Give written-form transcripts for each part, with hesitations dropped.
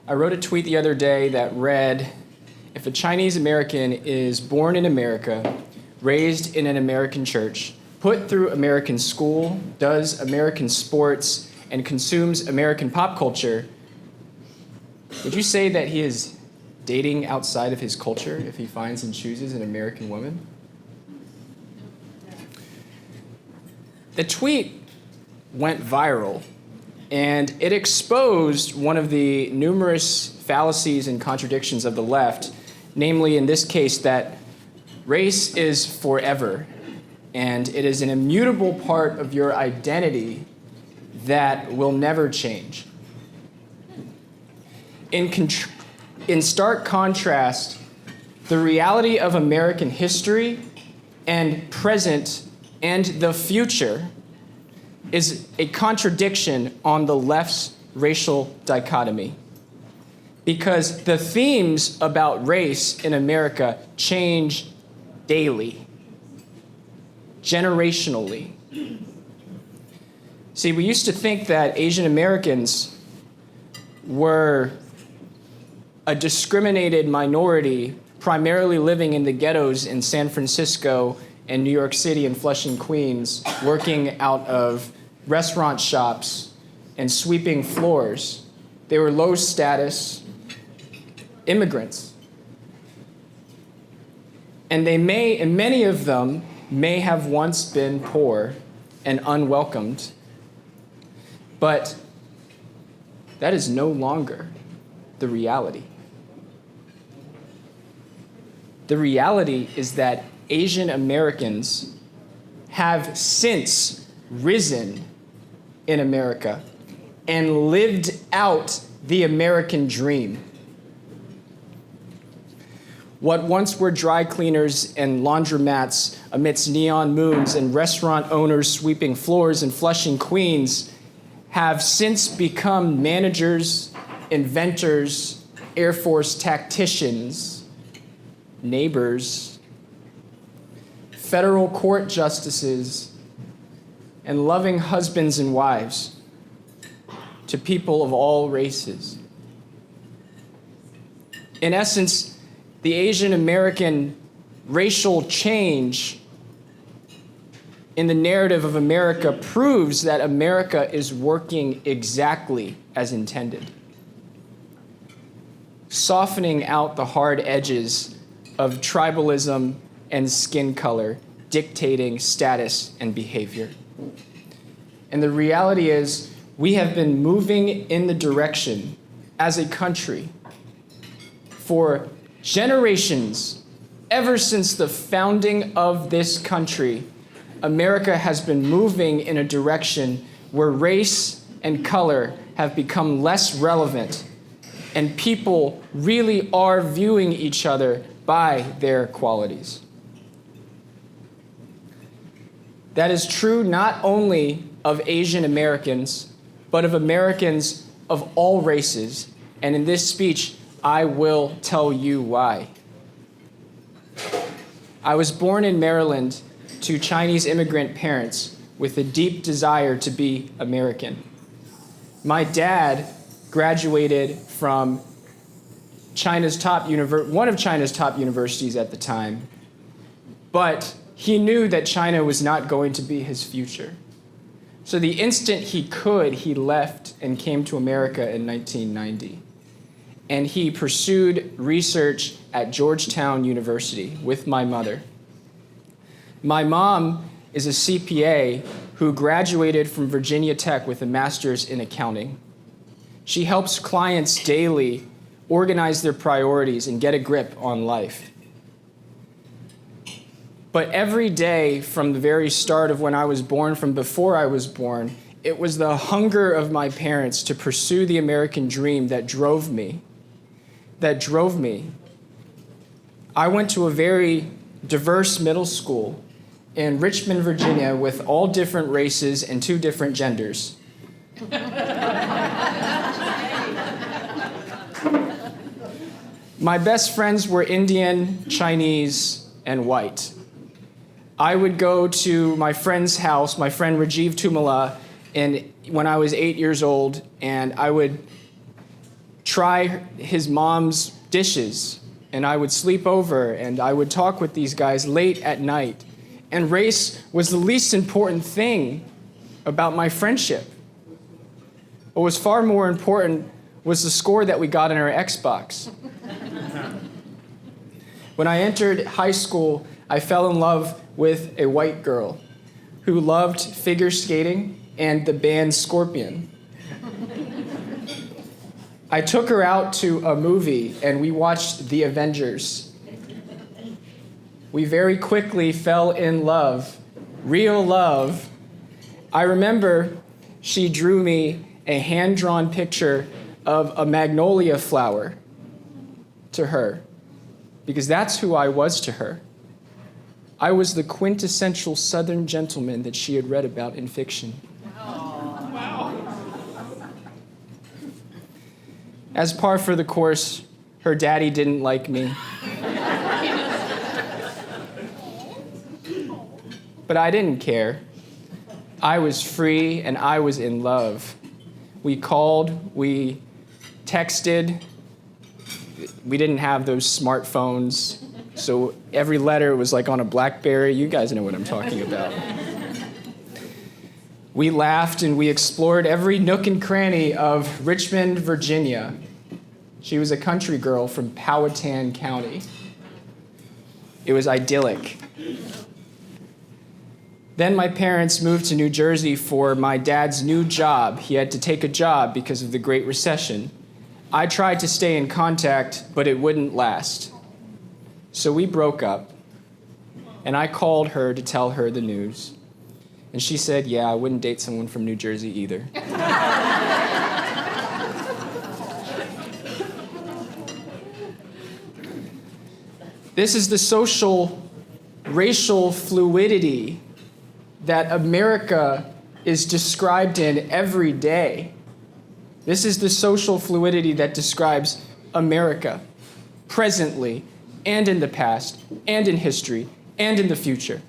I wrote a tweet the other day that read, if a Chinese American is born in America, raised in an American church, put through American school, does American sports, and consumes American pop culture, would you say that he is dating outside of his culture if he finds and chooses an American woman? The tweet went viral, and it exposed one of the numerous fallacies and contradictions of the left, namely in this case that race is forever, and it is an immutable part of your identity that will never change. In stark contrast, the reality of American history and present and the future is a contradiction on the left's racial dichotomy. Because the themes about race in America change daily, generationally. See, we used to think that Asian Americans were a discriminated minority, primarily living in the ghettos in San Francisco and New York City and Flushing, Queens, working out of restaurant shops and sweeping floors. They were low status immigrants. And many of them may have once been poor and unwelcomed, but that is no longer the reality. The reality is that Asian Americans have since risen in America and lived out the American dream. What once were dry cleaners and laundromats amidst neon moons and restaurant owners sweeping floors in Flushing, Queens, have since become managers, inventors, Air Force tacticians, neighbors, federal court justices, and loving husbands and wives to people of all races. In essence, the Asian American racial change in the narrative of America proves that America is working exactly as intended, softening out the hard edges of tribalism and skin color, dictating status and behavior. And the reality is, we have been moving in the direction as a country for generations. Ever since the founding of this country, America has been moving in a direction where race and color have become less relevant, and people really are viewing each other by their qualities. That is true not only of Asian Americans, but of Americans of all races. And in this speech, I will tell you why. I was born in Maryland to Chinese immigrant parents with a deep desire to be American. My dad graduated from one of China's top universities at the time, but he knew that China was not going to be his future. So the instant he could, he left and came to America in 1990. And he pursued research at Georgetown University with my mother. My mom is a CPA who graduated from Virginia Tech with a master's in accounting. She helps clients daily organize their priorities and get a grip on life. But every day from the very start of when I was born, from before I was born, it was the hunger of my parents to pursue the American dream that drove me. I went to a very diverse middle school in Richmond, Virginia, with all different races and 2 different genders. My best friends were Indian, Chinese, and white. I would go to my friend's house, my friend Rajiv Tumala, when I was 8 years old, and I would try his mom's dishes, and I would sleep over, and I would talk with these guys late at night. And race was the least important thing about my friendship. What was far more important was the score that we got in our Xbox. When I entered high school, I fell in love with a white girl who loved figure skating and the band Scorpion. I took her out to a movie and we watched The Avengers. We very quickly fell in love, real love. I remember she drew me a hand-drawn picture of a magnolia flower to her, because that's who I was to her. I was the quintessential Southern gentleman that she had read about in fiction. Wow. As par for the course, her daddy didn't like me. But I didn't care. I was free and I was in love. We called, we texted. We didn't have those smartphones, so every letter was like on a BlackBerry. You guys know what I'm talking about. We laughed and we explored every nook and cranny of Richmond, Virginia. She was a country girl from Powhatan County. It was idyllic. Then my parents moved to New Jersey for my dad's new job. He had to take a job because of the Great Recession. I tried to stay in contact, but it wouldn't last. So we broke up, and I called her to tell her the news. And she said, yeah, I wouldn't date someone from New Jersey either. This is the social, racial fluidity that America is described in every day. This is the social fluidity that describes America, presently, and in the past, and in history, and in the future.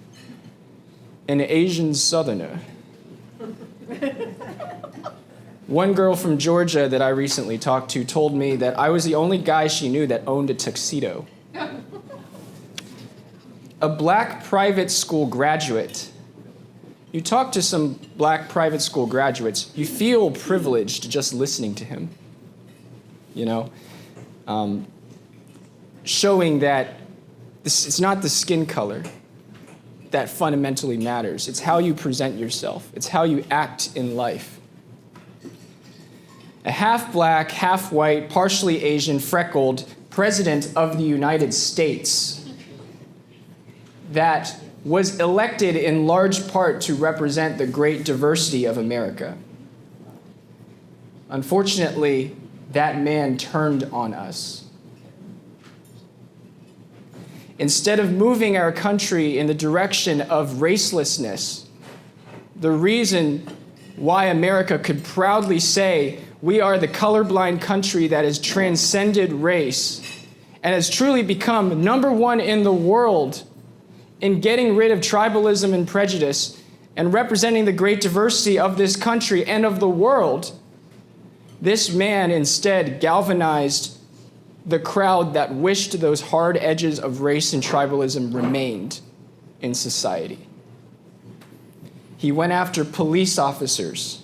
An Asian Southerner. One girl from Georgia that I recently talked to told me that I was the only guy she knew that owned a tuxedo. A black private school graduate. You talk to some black private school graduates, you feel privileged just listening to him, you know? Showing that it's not the skin color that fundamentally matters. It's how you present yourself. It's how you act in life. A half-black, half-white, partially Asian, freckled president of the United States that was elected in large part to represent the great diversity of America. Unfortunately, that man turned on us. Instead of moving our country in the direction of racelessness, the reason why America could proudly say we are the colorblind country that has transcended race and has truly become number one in the world in getting rid of tribalism and prejudice and representing the great diversity of this country and of the world, this man instead galvanized the crowd that wished those hard edges of race and tribalism remained in society. He went after police officers.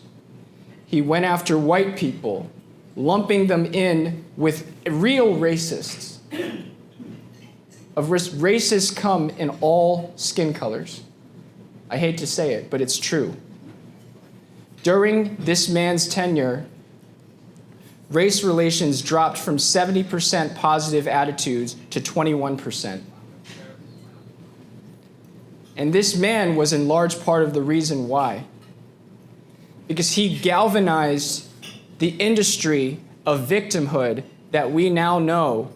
He went after white people, lumping them in with real racists. Racists come in all skin colors. I hate to say it, but it's true. During this man's tenure, race relations dropped from 70% positive attitudes to 21%. And this man was in large part of the reason why. Because he galvanized the industry of victimhood that we now know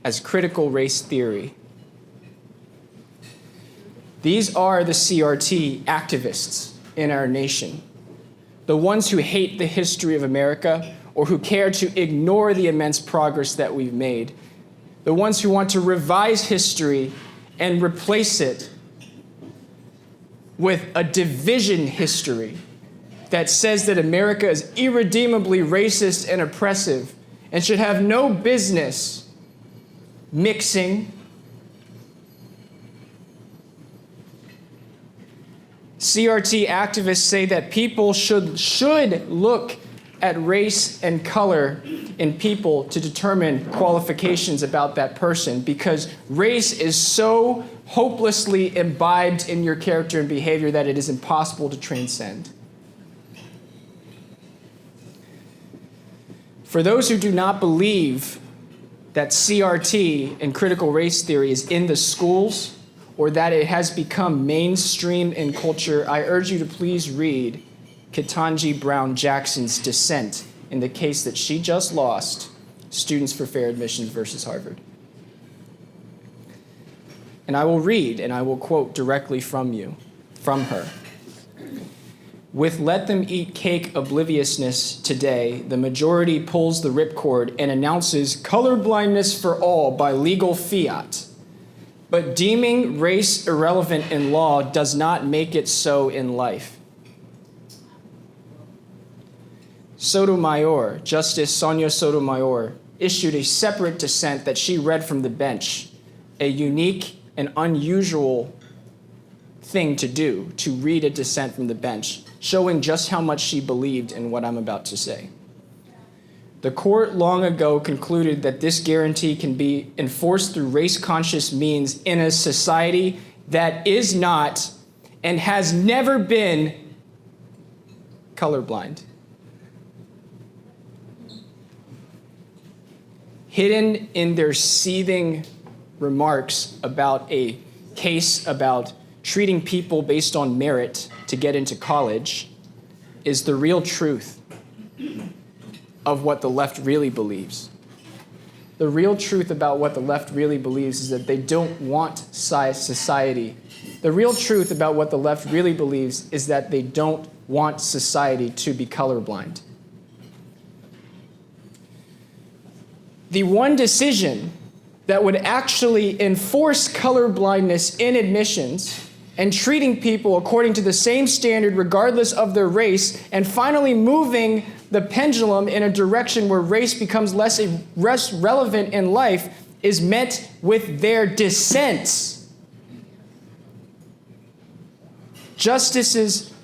as critical race theory. These are the CRT activists in our nation, the ones who hate the history of America or who care to ignore the immense progress that we've made, the ones who want to revise history and replace it with a division history that says that America is irredeemably racist and oppressive and should have no business mixing. CRT activists say that people should look at race and color in people to determine qualifications about that person, because race is so hopelessly imbibed in your character and behavior that it is impossible to transcend. For those who do not believe that CRT and critical race theory is in the schools or that it has become mainstream in culture, I urge you to please read Ketanji Brown Jackson's dissent in the case that she just lost, Students for Fair Admissions versus Harvard. And I will read and I will quote directly from her. With let them eat cake obliviousness today, the majority pulls the ripcord and announces color-blindness for all by legal fiat. But deeming race irrelevant in law does not make it so in life. Sotomayor, Justice Sonia Sotomayor, issued a separate dissent that she read from the bench, a unique and unusual thing to do, to read a dissent from the bench, showing just how much she believed in what I'm about to say. The court long ago concluded that this guarantee can be enforced through race-conscious means in a society that is not and has never been colorblind. Hidden in their seething remarks about a case about treating people based on merit to get into college is the real truth of what the left really believes. The real truth about what the left really believes is that they don't want society. The real truth about what the left really believes is that they don't want society to be colorblind. The one decision that would actually enforce colorblindness in admissions and treating people according to the same standard regardless of their race, and finally moving the pendulum in a direction where race becomes less relevant in life, is met with their dissents. Justices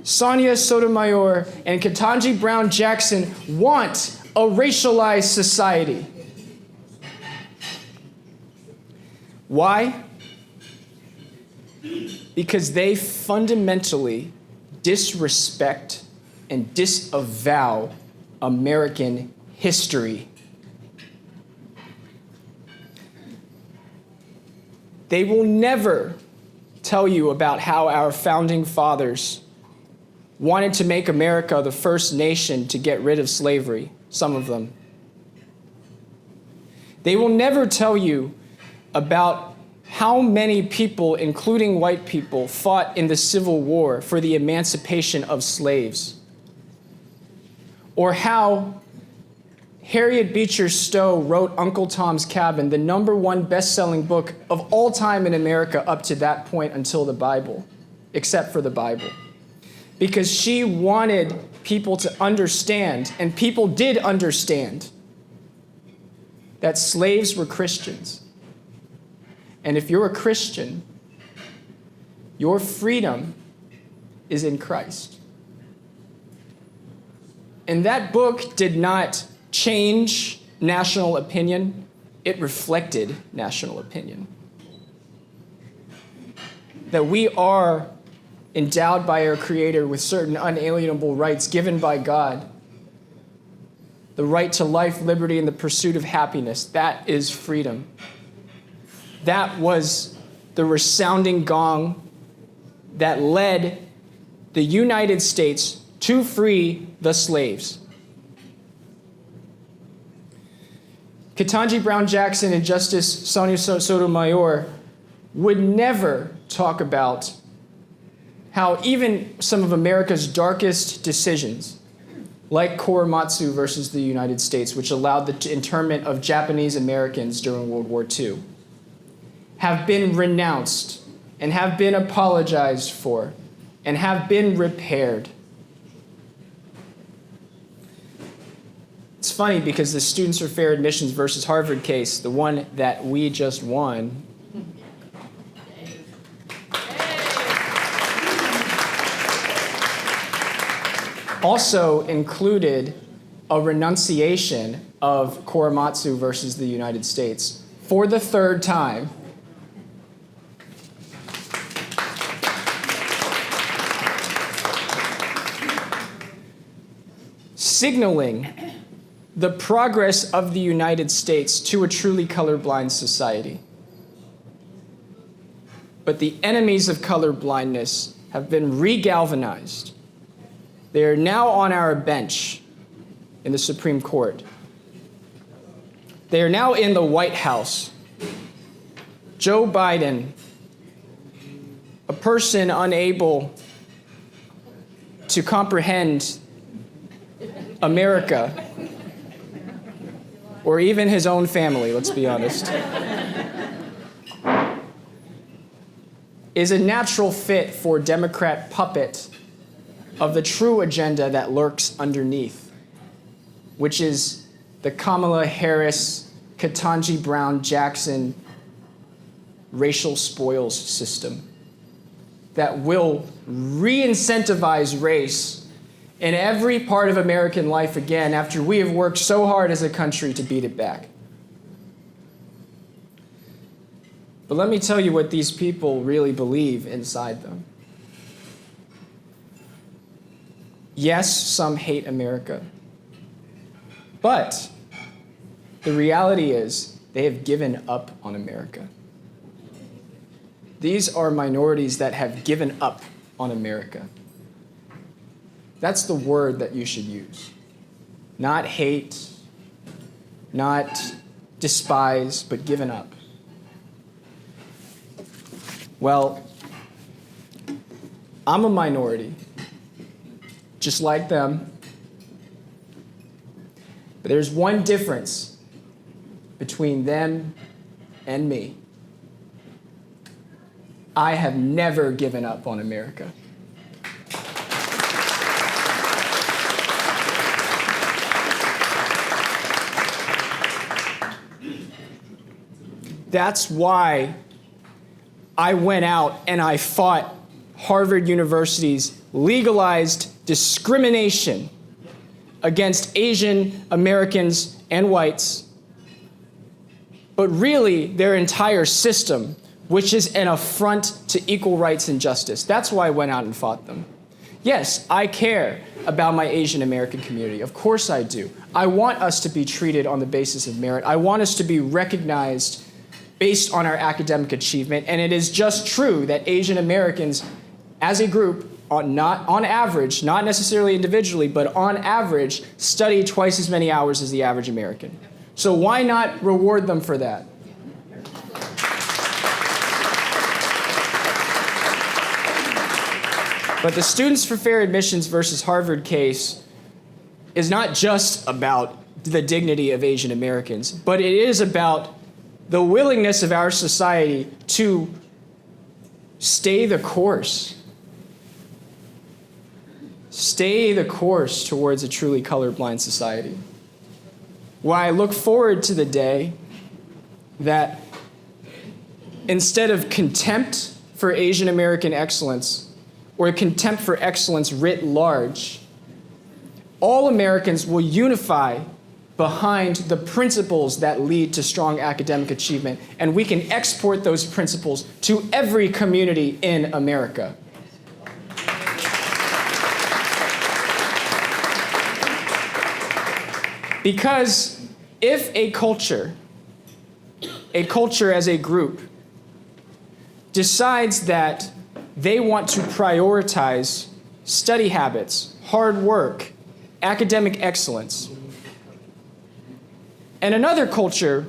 Sonia Sotomayor and Ketanji Brown Jackson want a racialized society. Why? Because they fundamentally disrespect and disavow American history. They will never tell you about how our founding fathers wanted to make America the first nation to get rid of slavery, some of them. They will never tell you about how many people, including white people, fought in the Civil War for the emancipation of slaves, or how Harriet Beecher Stowe wrote Uncle Tom's Cabin, the #1 best-selling book of all time in America up to that point until the Bible, except for the Bible. Because she wanted people to understand, and people did understand, that slaves were Christians. And if you're a Christian, your freedom is in Christ. And that book did not change national opinion. It reflected national opinion. That we are endowed by our Creator with certain unalienable rights given by God. The right to life, liberty, and the pursuit of happiness. That is freedom. That was the resounding gong that led the United States to free the slaves. Ketanji Brown Jackson and Justice Sonia Sotomayor would never talk about how even some of America's darkest decisions, like Korematsu versus the United States, which allowed the internment of Japanese Americans during World War II, have been renounced and have been apologized for and have been repaired. It's funny because the Students for Fair Admissions versus Harvard case, the one that we just won, also included a renunciation of Korematsu versus the United States for the third time. Signaling the progress of the United States to a truly colorblind society. But the enemies of colorblindness have been regalvanized. They are now on our bench in the Supreme Court. They are now in the White House. Joe Biden, a person unable to comprehend America, or even his own family, let's be honest, is a natural fit for Democrat puppet of the true agenda that lurks underneath, which is the Kamala Harris, Ketanji Brown Jackson racial spoils system that will re-incentivize race in every part of American life again after we have worked so hard as a country to beat it back. But let me tell you what these people really believe inside them. Yes, some hate America. But the reality is they have given up on America. These are minorities that have given up on America. That's the word that you should use. Not hate, not despise, but given up. Well, I'm a minority, just like them. But there's one difference between them and me. I have never given up on America. That's why I went out and I fought Harvard University's legalized discrimination against Asian Americans and whites, but really their entire system, which is an affront to equal rights and justice. That's why I went out and fought them. Yes, I care about my Asian American community. Of course I do. I want us to be treated on the basis of merit. I want us to be recognized based on our academic achievement. And it is just true that Asian Americans, as a group, on average, not necessarily individually, but on average, study twice as many hours as the average American. So why not reward them for that? But the Students for Fair Admissions versus Harvard case is not just about the dignity of Asian Americans, but it is about the willingness of our society to stay the course. Stay the course towards a truly colorblind society. Why I look forward to the day that instead of contempt for Asian American excellence or contempt for excellence writ large, all Americans will unify behind the principles that lead to strong academic achievement, and we can export those principles to every community in America. Because if a culture as a group, decides that they want to prioritize study habits, hard work, academic excellence, and another culture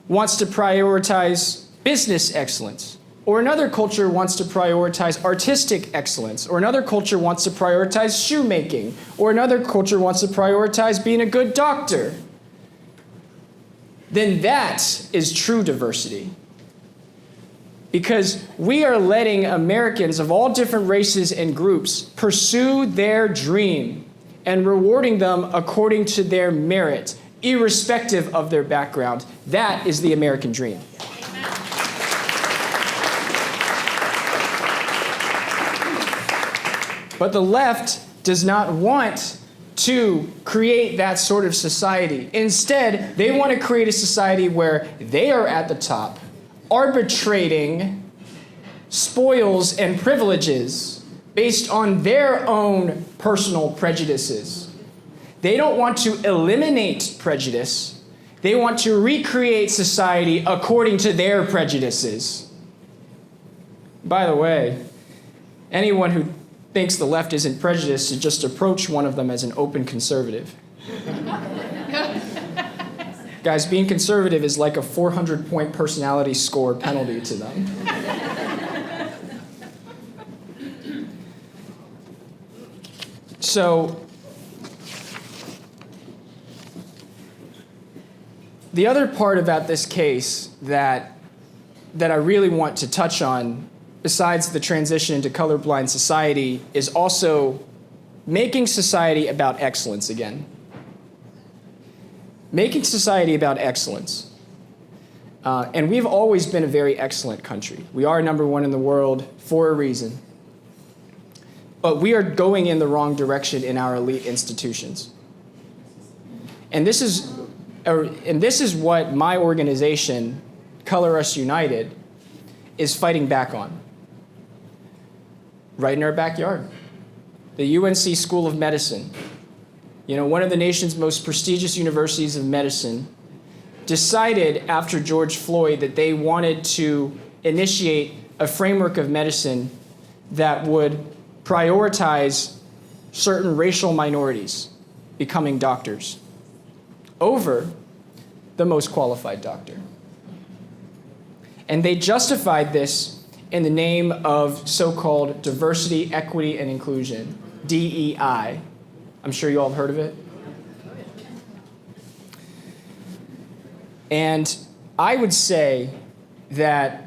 wants to prioritize business excellence, or another culture wants to prioritize artistic excellence, or another culture wants to prioritize shoemaking, or another culture wants to prioritize being a good doctor, then that is true diversity. Because we are letting Americans of all different races and groups pursue their dream and rewarding them according to their merit, irrespective of their background. That is the American dream. But the left does not want to create that sort of society. Instead, they want to create a society where they are at the top, arbitrating spoils and privileges based on their own personal prejudices. They don't want to eliminate prejudice. They want to recreate society according to their prejudices. By the way, anyone who thinks the left isn't prejudiced should just approach one of them as an open conservative. Guys, being conservative is like a 400-point personality score penalty to them. So, the other part about this case that I really want to touch on, besides the transition into colorblind society, is also making society about excellence again. Making society about excellence. And we've always been a very excellent country. We are number one in the world for a reason. But we are going in the wrong direction in our elite institutions. And this is what my organization, Color Us United, is fighting back on. Right in our backyard. The UNC School of Medicine, one of the nation's most prestigious universities of medicine, decided after George Floyd that they wanted to initiate a framework of medicine that would prioritize certain racial minorities becoming doctors over the most qualified doctor. And they justified this in the name of so-called diversity, equity, and inclusion, DEI. I'm sure you all have heard of it. And I would say that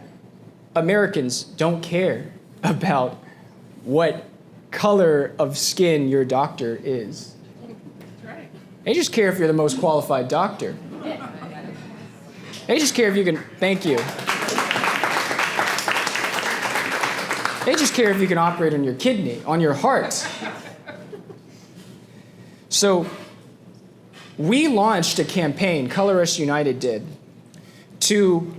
Americans don't care about what color of skin your doctor is. They just care if you're the most qualified doctor. They just care if you can, thank you. They just care if you can operate on your kidney, on your heart. So we launched a campaign, Color Us United did, to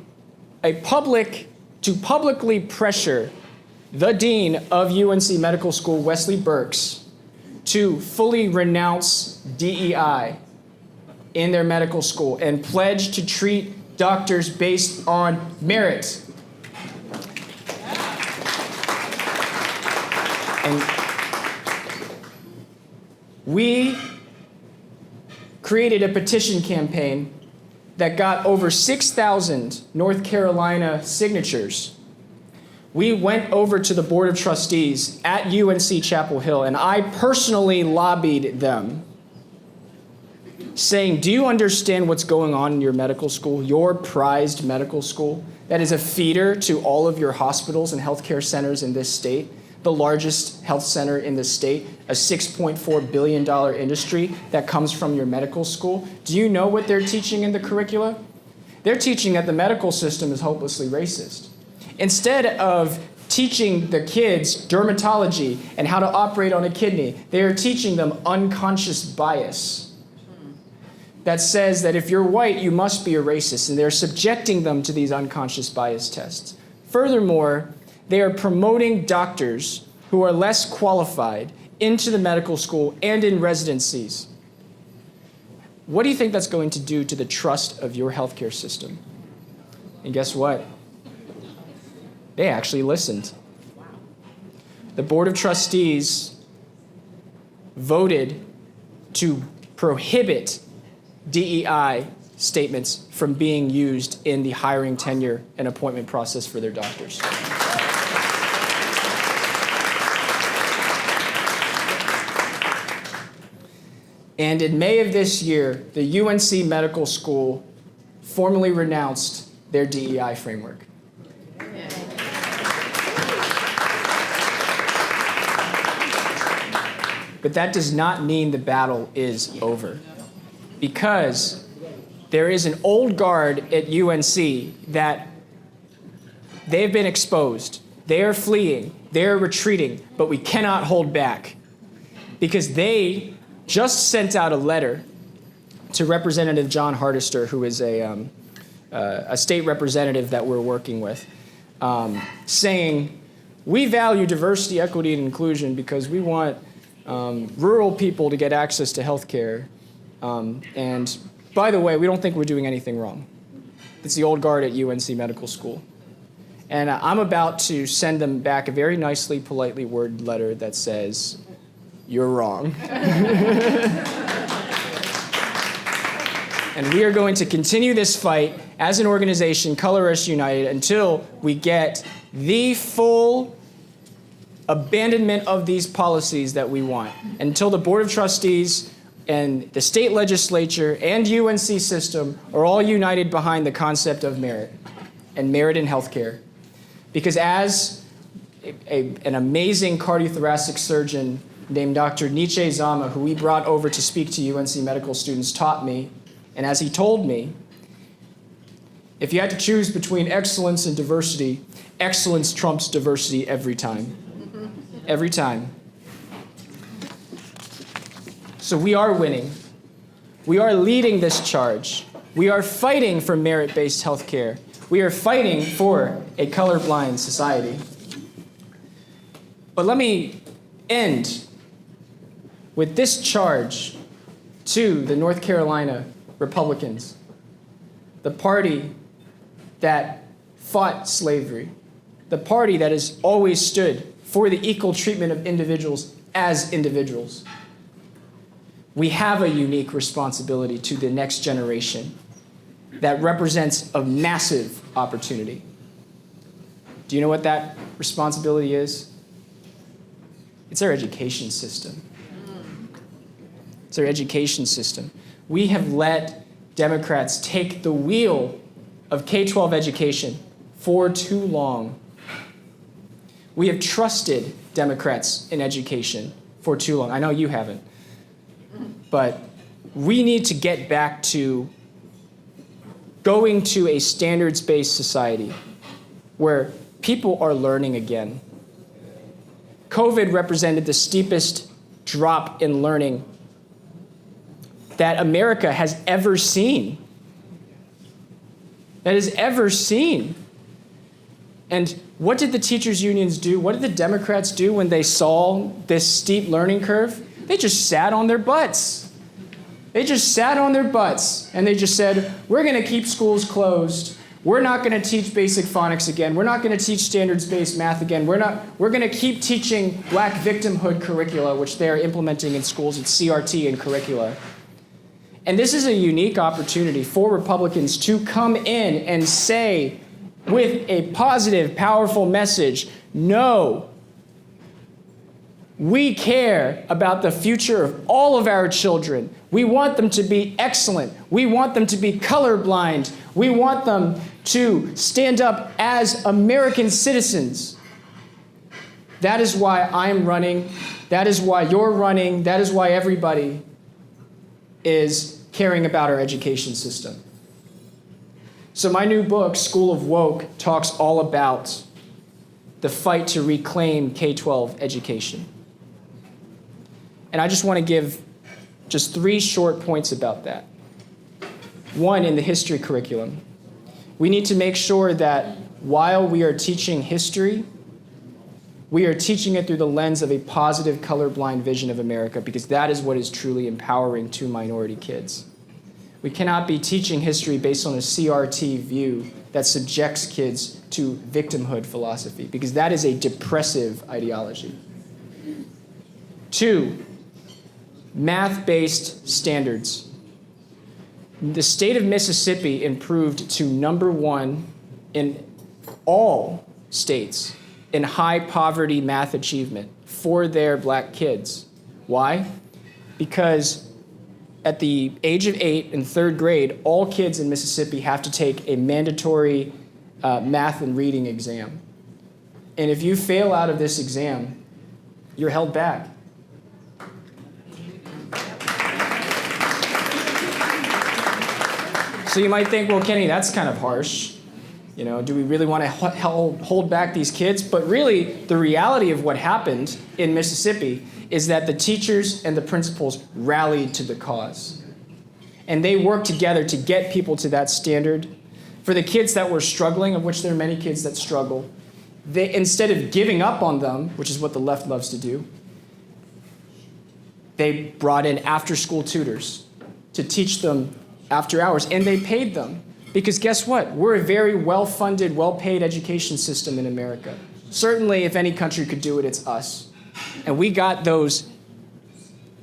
publicly pressure the dean of UNC Medical School, Wesley Burks, to fully renounce DEI in their medical school and pledge to treat doctors based on merit. And we created a petition campaign that got over 6,000 North Carolina signatures. We went over to the Board of Trustees at UNC Chapel Hill, and I personally lobbied them, saying, do you understand what's going on in your medical school, your prized medical school, that is a feeder to all of your hospitals and healthcare centers in this state, the largest health center in the state, a $6.4 billion industry that comes from your medical school? Do you know what they're teaching in the curricula? They're teaching that the medical system is hopelessly racist. Instead of teaching the kids dermatology and how to operate on a kidney, they are teaching them unconscious bias that says that if you're white, you must be a racist, and they're subjecting them to these unconscious bias tests. Furthermore, they are promoting doctors who are less qualified into the medical school and in residencies. What do you think that's going to do to the trust of your healthcare system? And guess what? They actually listened. The Board of Trustees voted to prohibit DEI statements from being used in the hiring, tenure, and appointment process for their doctors. And in May of this year, the UNC Medical School formally renounced their DEI framework. But that does not mean the battle is over. Because there is an old guard at UNC that they've been exposed. They are fleeing. They are retreating. But we cannot hold back. Because they just sent out a letter to Representative John Hardister, who is a state representative that we're working with, saying, we value diversity, equity, and inclusion because we want rural people to get access to health care. And by the way, we don't think we're doing anything wrong. It's the old guard at UNC Medical School. And I'm about to send them back a very nicely, politely worded letter that says, you're wrong. And we are going to continue this fight as an organization, Colorists United, until we get the full abandonment of these policies that we want. Until the Board of Trustees and the state legislature and UNC system are all united behind the concept of merit and merit in healthcare. Because as an amazing cardiothoracic surgeon named Dr. Nietzsche Zama, who we brought over to speak to UNC medical students, taught me, and as he told me, if you had to choose between excellence and diversity, excellence trumps diversity every time. Every time. So we are winning. We are leading this charge. We are fighting for merit-based healthcare. We are fighting for a colorblind society. But let me end with this charge to the North Carolina Republicans, the party that fought slavery, the party that has always stood for the equal treatment of individuals as individuals. We have a unique responsibility to the next generation that represents a massive opportunity. Do you know what that responsibility is? It's our education system. It's our education system. We have let Democrats take the wheel of K-12 education for too long. We have trusted Democrats in education for too long. I know you haven't. But we need to get back to going to a standards-based society where people are learning again. COVID represented the steepest drop in learning that America has ever seen. That has ever seen. And what did the teachers' unions do? What did the Democrats do when they saw this steep learning curve? They just sat on their butts. They just sat on their butts and they just said, we're going to keep schools closed. We're not going to teach basic phonics again. We're not going to teach standards-based math again. We're going to keep teaching black victimhood curricula, which they're implementing in schools. It's CRT and curricula. And this is a unique opportunity for Republicans to come in and say, with a positive, powerful message, no, we care about the future of all of our children. We want them to be excellent. We want them to be colorblind. We want them to stand up as American citizens. That is why I'm running. That is why you're running. That is why everybody is caring about our education system. So my new book, School of Woke, talks all about the fight to reclaim K-12 education. And I just want to give just 3 short points about that. One, in the history curriculum. We need to make sure that while we are teaching history, we are teaching it through the lens of a positive colorblind vision of America, because that is what is truly empowering to minority kids. We cannot be teaching history based on a CRT view that subjects kids to victimhood philosophy, because that is a depressive ideology. 2, math-based standards. The state of Mississippi improved to #1 in all states in high poverty math achievement for their black kids. Why? Because at the age of 8 in 3rd grade, all kids in Mississippi have to take a mandatory math and reading exam. And if you fail out of this exam, you're held back. So you might think, well, Kenny, that's kind of harsh. You know, do we really want to hold back these kids? But really, the reality of what happened in Mississippi is that the teachers and the principals rallied to the cause. And they worked together to get people to that standard. For the kids that were struggling, of which there are many kids that struggle, they, instead of giving up on them, which is what the left loves to do, they brought in after-school tutors to teach them after hours, and they paid them. Because guess what? We're a very well-funded, well-paid education system in America. Certainly, if any country could do it, it's us. And we got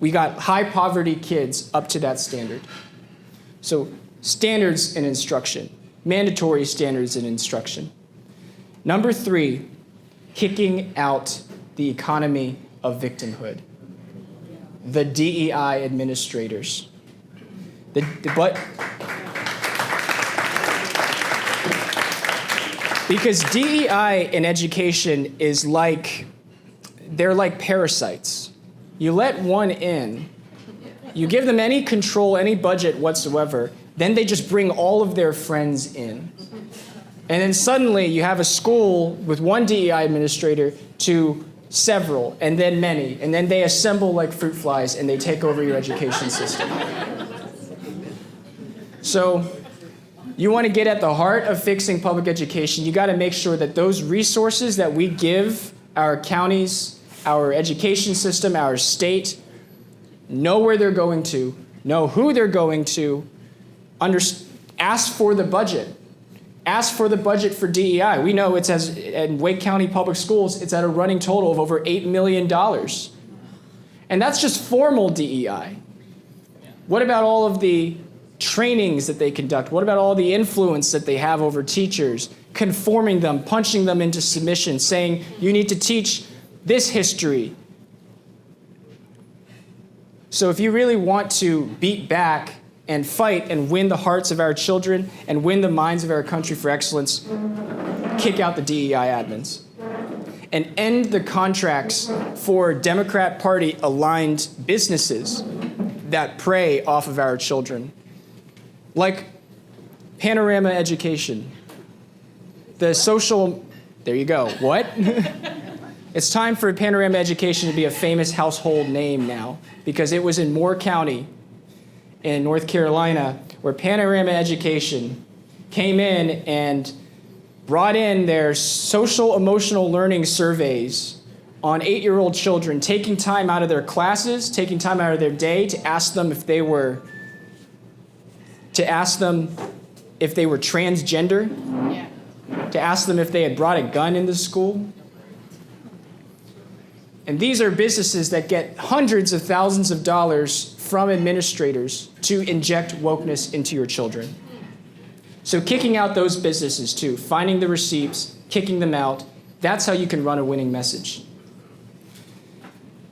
high-poverty kids up to that standard. So standards in instruction, mandatory standards in instruction. Number 3, kicking out the economy of victimhood. The DEI administrators. Because DEI in education is they're like parasites. You let one in, you give them any control, any budget whatsoever, then they just bring all of their friends in. And then suddenly you have a school with one DEI administrator to several, and then many, and then they assemble like fruit flies and they take over your education system. So you want to get at the heart of fixing public education, you got to make sure that those resources that we give our counties, our education system, our state, know where they're going to, know who they're going to, ask for the budget. Ask for the budget for DEI. We know it's in Wake County Public Schools, it's at a running total of over $8 million. And that's just formal DEI. What about all of the trainings that they conduct? What about all the influence that they have over teachers, conforming them, punching them into submission, saying you need to teach this history? So if you really want to beat back and fight and win the hearts of our children and win the minds of our country for excellence, kick out the DEI admins and end the contracts for Democrat Party aligned businesses that prey off of our children. Like Panorama Education, there you go, what? It's time for Panorama Education to be a famous household name now, because it was in Moore County in North Carolina where Panorama Education came in and brought in their social emotional learning surveys on 8-year-old children, taking time out of their classes, taking time out of their day to ask them if they were transgender, to ask them if they had brought a gun into school. And these are businesses that get hundreds of thousands of dollars from administrators to inject wokeness into your children. So kicking out those businesses too, finding the receipts, kicking them out, that's how you can run a winning message.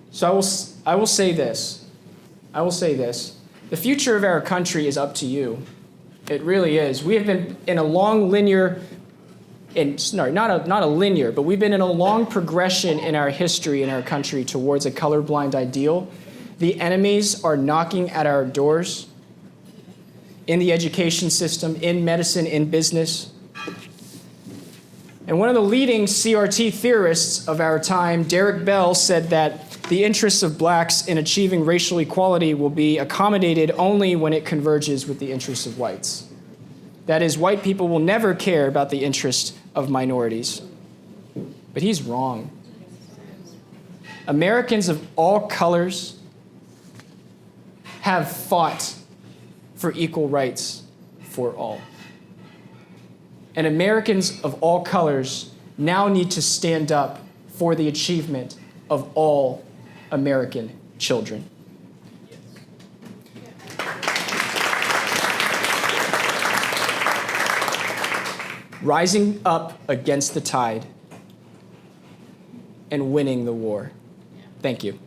So I will say this. The future of our country is up to you. It really is. We have been in a long linear, not a linear, but we've been in a long progression in our history in our country towards a colorblind ideal. The enemies are knocking at our doors in the education system, in medicine, in business. And one of the leading CRT theorists of our time, Derek Bell, said that the interests of blacks in achieving racial equality will be accommodated only when it converges with the interests of whites. That is, white people will never care about the interests of minorities. But he's wrong. Americans of all colors have fought for equal rights for all. And Americans of all colors now need to stand up for the achievement of all American children. Rising up against the tide and winning the war. Thank you.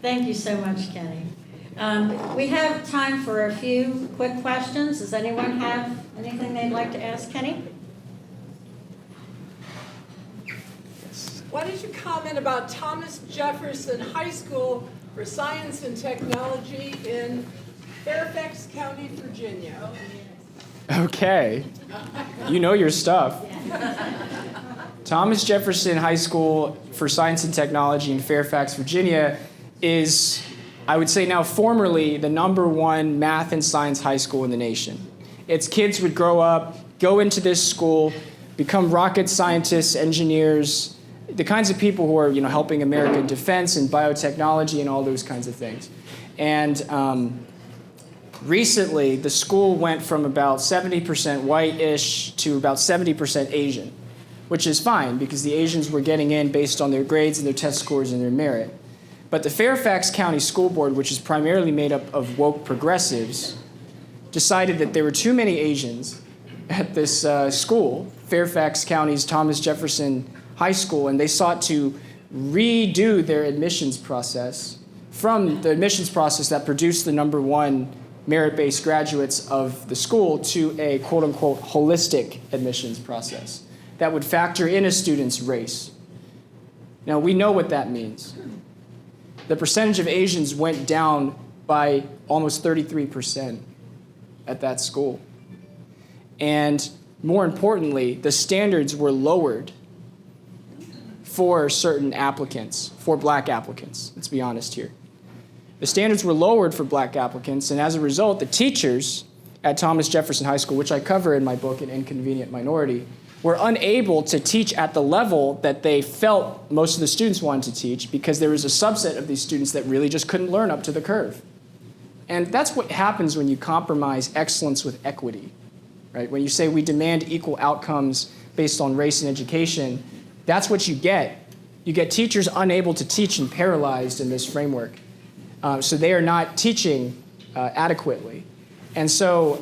Thank Thank you so much, Kenny. We have time for a few quick questions. Does anyone have anything they'd like to ask Kenny? What is your comment about Thomas Jefferson High School for Science and Technology in Fairfax County, Virginia? Okay, you know your stuff. Thomas Jefferson High School for Science and Technology in Fairfax, Virginia is, I would say now formerly, the #1 math and science high school in the nation. Its kids would grow up, go into this school, become rocket scientists, engineers, the kinds of people who are, helping American defense and biotechnology and all those kinds of things. And recently, the school went from about 70% white-ish to about 70% Asian, which is fine because the Asians were getting in based on their grades and their test scores and their merit. But the Fairfax County School Board, which is primarily made up of woke progressives, decided that there were too many Asians at this school, Fairfax County's Thomas Jefferson High School, and they sought to redo their admissions process from the admissions process that produced the #1 merit-based graduates of the school to a quote-unquote holistic admissions process that would factor in a student's race. Now, we know what that means. The percentage of Asians went down by almost 33% at that school. And more importantly, the standards were lowered for certain applicants, for black applicants. Let's be honest here. The standards were lowered for black applicants, and as a result, the teachers at Thomas Jefferson High School, which I cover in my book, An Inconvenient Minority, were unable to teach at the level that they felt most of the students wanted to teach because there was a subset of these students that really just couldn't learn up to the curve. And that's what happens when you compromise excellence with equity, right? When you say we demand equal outcomes based on race and education, that's what you get. You get teachers unable to teach and paralyzed in this framework. So they are not teaching adequately. And so,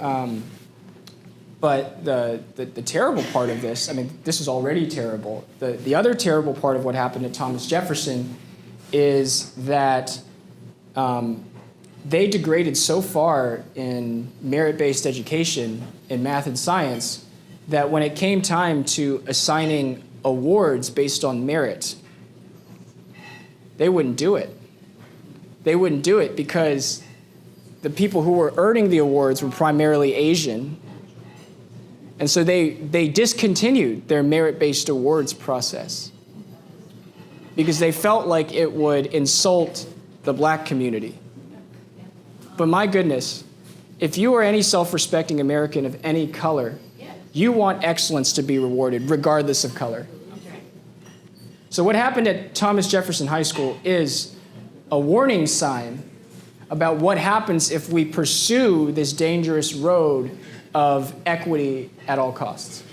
but the terrible part of this, this is already terrible. The other terrible part of what happened at Thomas Jefferson is that they degraded so far in merit-based education in math and science that when it came time to assigning awards based on merit, they wouldn't do it. They wouldn't do it because the people who were earning the awards were primarily Asian. And so they discontinued their merit-based awards process because they felt like it would insult the black community. But my goodness, if you are any self-respecting American of any color, you want excellence to be rewarded regardless of color. So what happened at Thomas Jefferson High School is a warning sign about what happens if we pursue this dangerous road of equity at all costs.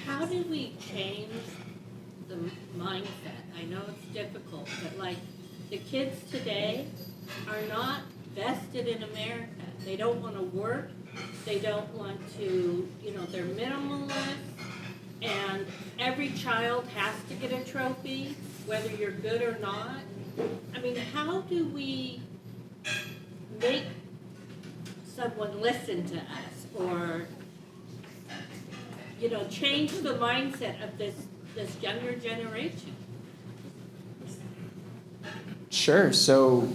How do we change the mindset? I know it's difficult, but the kids today are not vested in America. They don't want to work. They don't want to, they're minimalist. And every child has to get a trophy, whether you're good or not. How do we make someone listen to us or, change the mindset of this younger generation? Sure. So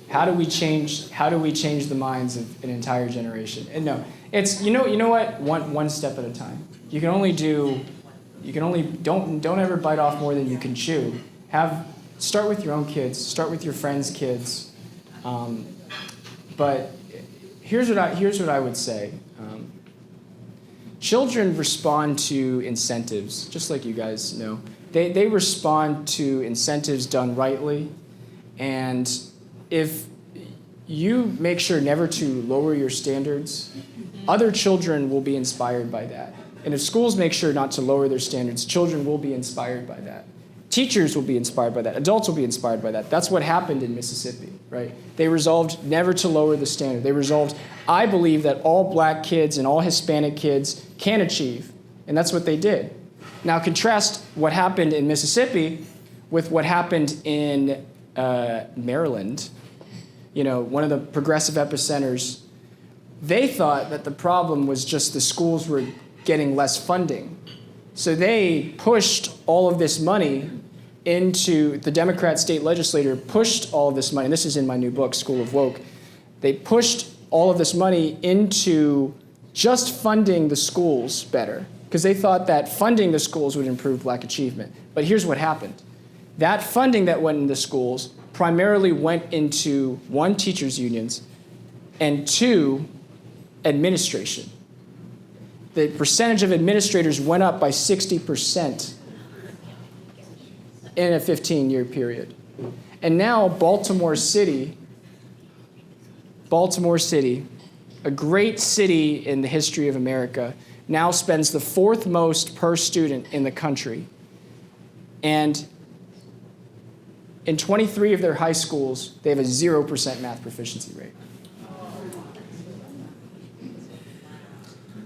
how do we change the minds of an entire generation? And no, it's you know what? One step at a time. Don't ever bite off more than you can chew. Start with your own kids, start with your friends' kids. But here's what I would say. Children respond to incentives, just like you guys know. They respond to incentives done rightly. And if you make sure never to lower your standards, other children will be inspired by that. And if schools make sure not to lower their standards, children will be inspired by that. Teachers will be inspired by that. Adults will be inspired by that. That's what happened in Mississippi, right? They resolved never to lower the standard. They resolved, I believe that all black kids and all Hispanic kids can achieve, and that's what they did. Now contrast what happened in Mississippi with what happened in Maryland, one of the progressive epicenters. They thought that the problem was just the schools were getting less funding. So they pushed all of this money into, the Democrat state legislature pushed all of this money, and this is in my new book, School of Woke. They pushed all of this money into just funding the schools better, because they thought that funding the schools would improve black achievement. But here's what happened. That funding that went into schools primarily went into, one, teachers' unions, and two, administration. The percentage of administrators went up by 60% in a 15-year period. And now Baltimore City, a great city in the history of America, now spends the fourth most per student in the country. And in 23 of their high schools, they have a 0% math proficiency rate.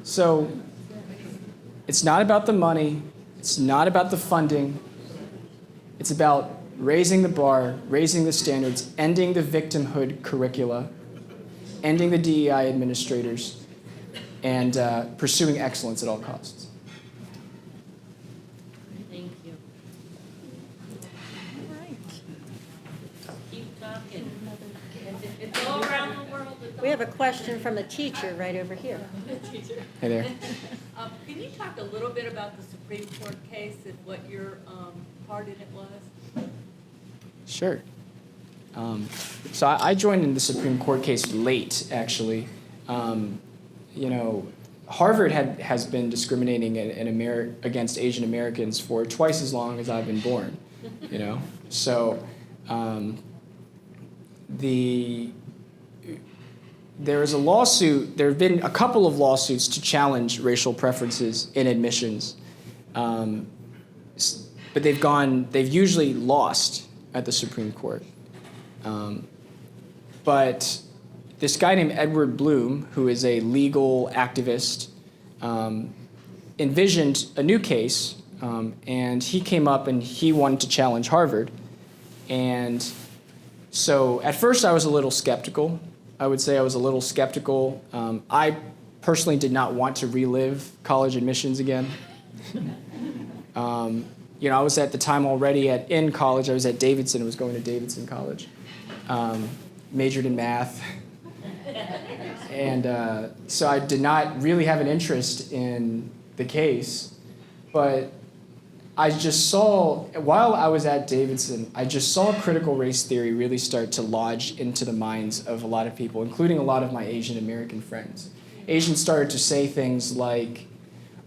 So it's not about the money, it's not about the funding, it's about raising the bar, raising the standards, ending the victimhood curricula, ending the DEI administrators, and pursuing excellence at all costs. Thank you. All right. Keep talking. It's all around the world. We have a question from a teacher right over here. Hey there. Can you talk a little bit about the Supreme Court case and what your part in it was? Sure. So I joined in the Supreme Court case late, actually. Harvard has been discriminating against Asian Americans for twice as long as I've been born. So there is a lawsuit. There have been a couple of lawsuits to challenge racial preferences in admissions, but they've usually lost at the Supreme Court. But this guy named Edward Bloom, who is a legal activist, envisioned a new case, and he came up and he wanted to challenge Harvard. And so at first I was a little skeptical. I would say I was a little skeptical. I personally did not want to relive college admissions again. I was at the time already in college. I was at Davidson. I was going to Davidson College. Majored in math. And so I did not really have an interest in the case. But I just saw, while I was at Davidson, I just saw critical race theory really start to lodge into the minds of a lot of people, including a lot of my Asian American friends. Asians started to say things like,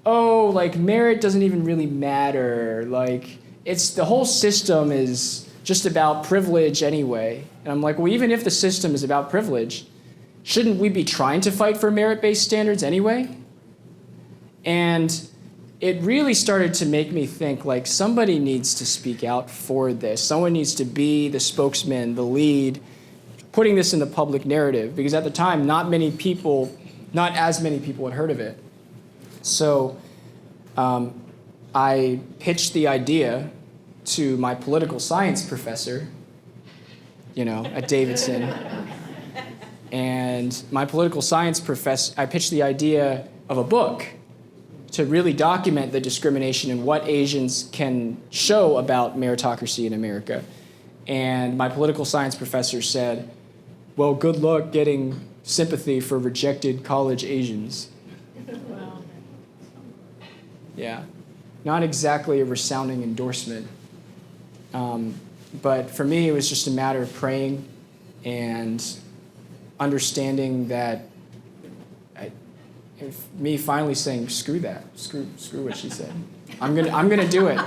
merit doesn't even really matter. The whole system is just about privilege anyway. And I'm like, well, even if the system is about privilege, shouldn't we be trying to fight for merit-based standards anyway? And it really started to make me think, somebody needs to speak out for this. Someone needs to be the spokesman, the lead, putting this in the public narrative. Because at the time, not as many people had heard of it. So I pitched the idea to my political science professor, at Davidson. And my political science professor, I pitched the idea of a book to really document the discrimination and what Asians can show about meritocracy in America. And my political science professor said, well, good luck getting sympathy for rejected college Asians. Wow. Yeah, not exactly a resounding endorsement. But for me, it was just a matter of praying and understanding that me finally saying, screw that, screw what she said. I'm gonna do it.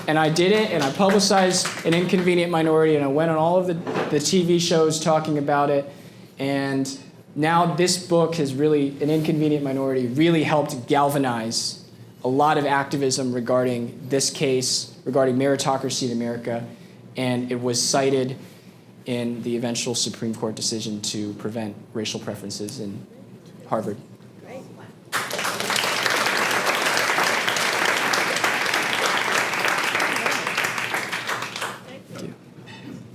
And I did it, and I publicized An Inconvenient Minority, and I went on all of the TV shows talking about it. And now this book has really, An Inconvenient Minority, really helped galvanize a lot of activism regarding this case, regarding meritocracy in America, and it was cited in the eventual Supreme Court decision to prevent racial preferences in Harvard.